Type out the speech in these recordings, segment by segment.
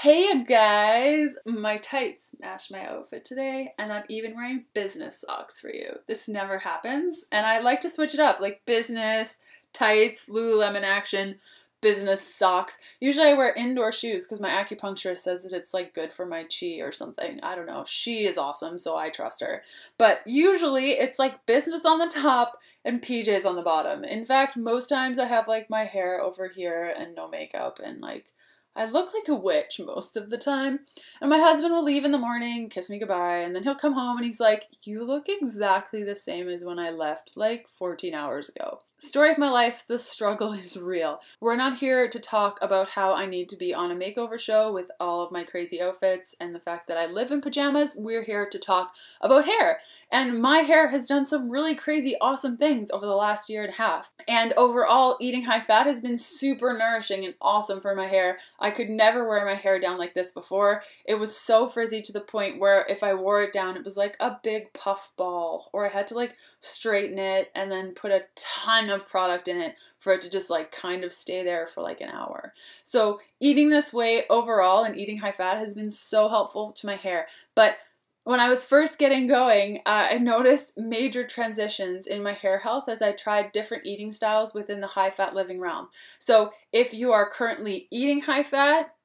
Hey guys! My tights match my outfit today, and I'm even wearing business socks for you. This never happens, and I like to switch it up, like business, tights, Lululemon action, business socks. Usually I wear indoor shoes because my acupuncturist says that it's like good for my chi or something. I don't know. She is awesome, so I trust her. But usually it's like business on the top and PJs on the bottom. In fact, most times I have like my hair over here and no makeup and like I look like a witch most of the time. And my husband will leave in the morning, kiss me goodbye, and then he'll come home and he's like, "You look exactly the same as when I left like 14 hours ago." Story of my life, the struggle is real. We're not here to talk about how I need to be on a makeover show with all of my crazy outfits and the fact that I live in pajamas. We're here to talk about hair. And my hair has done some really crazy, awesome things over the last year and a half. And overall, eating high fat has been super nourishing and awesome for my hair. I could never wear my hair down like this before. It was so frizzy to the point where if I wore it down, it was like a big puff ball, or I had to like straighten it and then put a ton of product in it for it to just like kind of stay there for like an hour. So eating this way overall and eating high fat has been so helpful to my hair. But when I was first getting going, I noticed major transitions in my hair health as I tried different eating styles within the high fat living realm. So if you are currently eating high fat,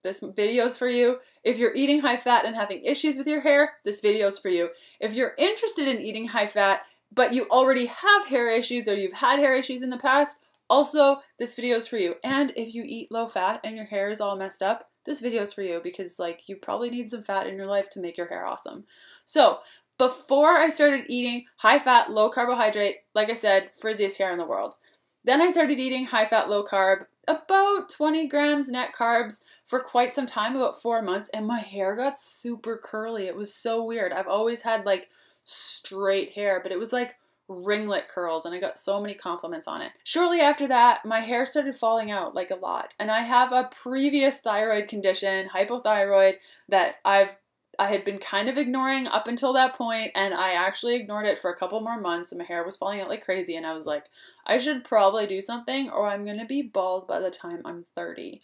this video is for you. If you're eating high fat and having issues with your hair, this video is for you. If you're interested in eating high fat but you already have hair issues or you've had hair issues in the past, also this video is for you. And if you eat low fat and your hair is all messed up, this video is for you because like you probably need some fat in your life to make your hair awesome. So before I started eating high fat, low carbohydrate, like I said, frizziest hair in the world. Then I started eating high fat, low carb, about 20 grams net carbs for quite some time, about 4 months, and my hair got super curly. It was so weird. I've always had like straight hair, but it was like ringlet curls, and I got so many compliments on it. Shortly after that, my hair started falling out like a lot, and I have a previous thyroid condition, hypothyroid, that I had been kind of ignoring up until that point, and I actually ignored it for a couple more months, and my hair was falling out like crazy, and I was like, I should probably do something or I'm gonna be bald by the time I'm 30.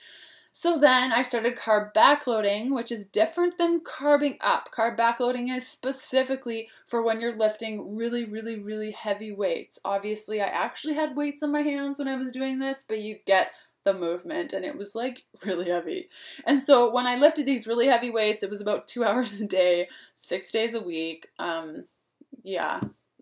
So then I started carb backloading, which is different than carbing up. Carb backloading is specifically for when you're lifting really, really, really heavy weights. Obviously, I actually had weights on my hands when I was doing this, but you get the movement, and it was like really heavy. And so when I lifted these really heavy weights, it was about 2 hours a day, 6 days a week. Yeah.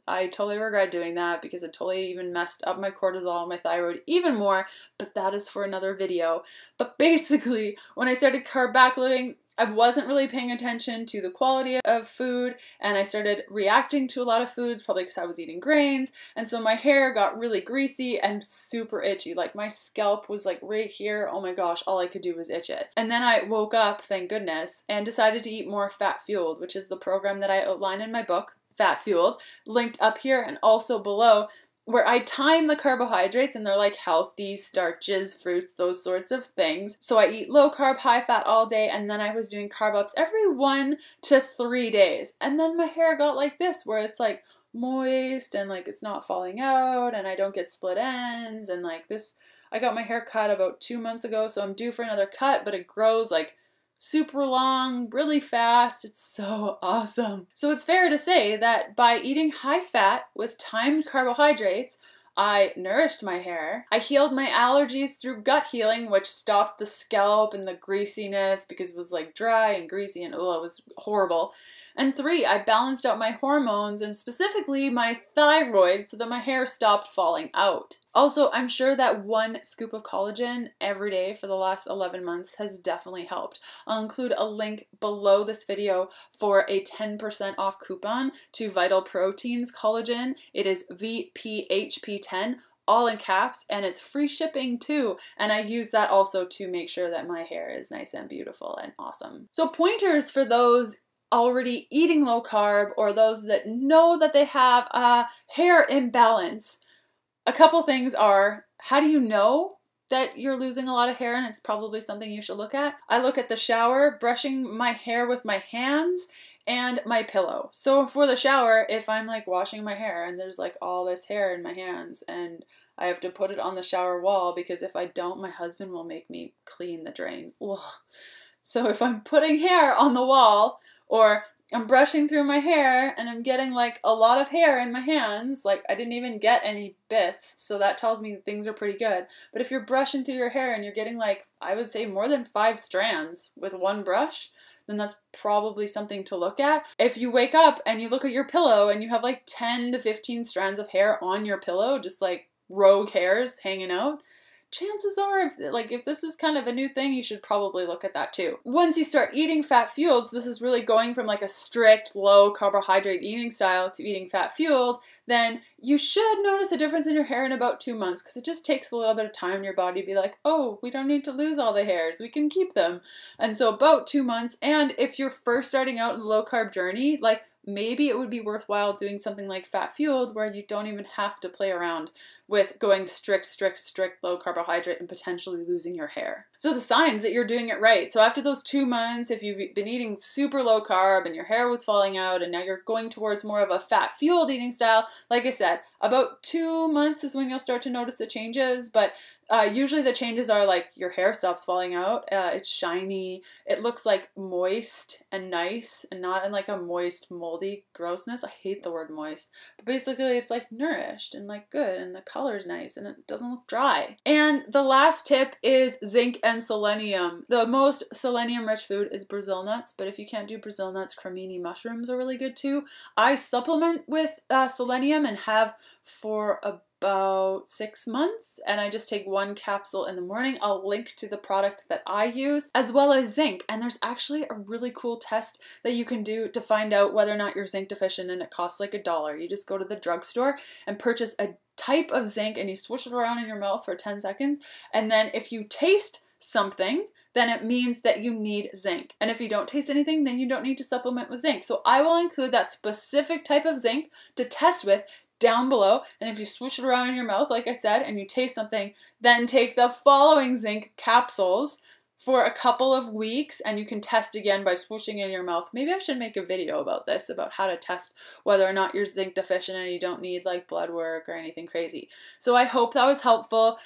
I totally regret doing that because it totally even messed up my cortisol, my thyroid even more, but that is for another video. But basically, when I started carb backloading, I wasn't really paying attention to the quality of food, and I started reacting to a lot of foods, probably because I was eating grains, and so my hair got really greasy and super itchy. Like my scalp was like right here. Oh my gosh, all I could do was itch it. And then I woke up, thank goodness, and decided to eat more fat fueled, which is the program that I outline in my book, Fat Fueled, linked up here and also below, where I time the carbohydrates, and they're like healthy starches, fruits, those sorts of things. So I eat low carb, high fat all day, and then I was doing carb ups every 1 to 3 days. And then my hair got like this, where it's like moist and like it's not falling out, and I don't get split ends, and like this. I got my hair cut about 2 months ago, so I'm due for another cut, but it grows like super long, really fast. It's so awesome. So it's fair to say that by eating high fat with timed carbohydrates, I nourished my hair. I healed my allergies through gut healing, which stopped the scalp and the greasiness because it was like dry and greasy and oh, it was horrible. And 3, I balanced out my hormones and specifically my thyroid so that my hair stopped falling out. Also, I'm sure that 1 scoop of collagen every day for the last 11 months has definitely helped. I'll include a link below this video for a 10% off coupon to Vital Proteins collagen. It is VPHP10. All in caps, and it's free shipping too. And I use that also to make sure that my hair is nice and beautiful and awesome. So pointers for those already eating low carb or those that know that they have a hair imbalance. A couple things are, how do you know that you're losing a lot of hair and it's probably something you should look at? I look at the shower, brushing my hair with my hands, and my pillow. So for the shower, if I'm like washing my hair and there's like all this hair in my hands and I have to put it on the shower wall because if I don't, my husband will make me clean the drain. Ugh. So if I'm putting hair on the wall, or I'm brushing through my hair and I'm getting like a lot of hair in my hands, like I didn't even get any bits, so that tells me things are pretty good. But if you're brushing through your hair and you're getting like, I would say more than 5 strands with one brush, then that's probably something to look at. If you wake up and you look at your pillow and you have like 10 to 15 strands of hair on your pillow, just like rogue hairs hanging out, chances are, if this is kind of a new thing, you should probably look at that too. Once you start eating fat-fueled, so this is really going from like a strict low carbohydrate eating style to eating fat-fueled, then you should notice a difference in your hair in about 2 months, because it just takes a little bit of time in your body to be like, oh, we don't need to lose all the hairs, we can keep them. And so about 2 months, and if you're first starting out in the low-carb journey, like maybe it would be worthwhile doing something like fat-fueled where you don't even have to play around with going strict low carbohydrate and potentially losing your hair. So the signs that you're doing it right. So after those 2 months, if you've been eating super low carb and your hair was falling out and now you're going towards more of a fat-fueled eating style, like I said, about 2 months is when you'll start to notice the changes, but usually the changes are like your hair stops falling out, it's shiny, it looks like moist and nice and not in like a moist, moldy grossness. I hate the word moist, but basically it's like nourished and like good and the color's nice and it doesn't look dry. And the last tip is zinc and selenium. The most selenium rich food is Brazil nuts, but if you can't do Brazil nuts, cremini mushrooms are really good too. I supplement with selenium and have for about 6 months, and I just take 1 capsule in the morning. I'll link to the product that I use, as well as zinc. And there's actually a really cool test that you can do to find out whether or not you're zinc deficient, and it costs like $1. You just go to the drugstore and purchase a type of zinc and you swish it around in your mouth for 10 seconds. And then if you taste something, then it means that you need zinc. And if you don't taste anything, then you don't need to supplement with zinc. So I will include that specific type of zinc to test with down below. And if you swish it around in your mouth, like I said, and you taste something, then take the following zinc capsules for a couple of weeks, and you can test again by swooshing in your mouth. Maybe I should make a video about this, about how to test whether or not you're zinc deficient and you don't need like blood work or anything crazy. So I hope that was helpful.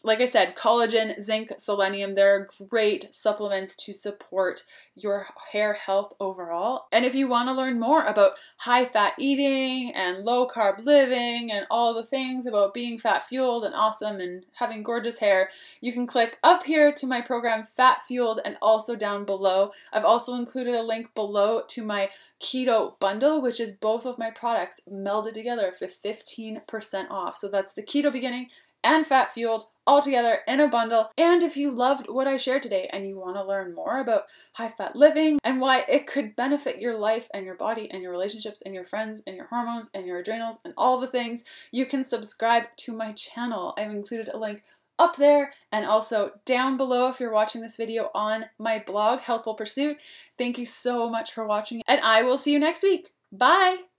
Like I said, collagen, zinc, selenium, they're great supplements to support your hair health overall. And if you want to learn more about high fat eating and low carb living and all the things about being fat fueled and awesome and having gorgeous hair, you can click up here to my program Fat Fueled, and also down below. I've also included a link below to my keto bundle, which is both of my products melded together for 15% off. So that's the keto beginning and fat fueled all together in a bundle. And if you loved what I shared today and you want to learn more about high fat living and why it could benefit your life and your body and your relationships and your friends and your hormones and your adrenals and all the things, you can subscribe to my channel. I've included a link up there and also down below if you're watching this video on my blog, Healthful Pursuit. Thank you so much for watching, and I will see you next week. Bye!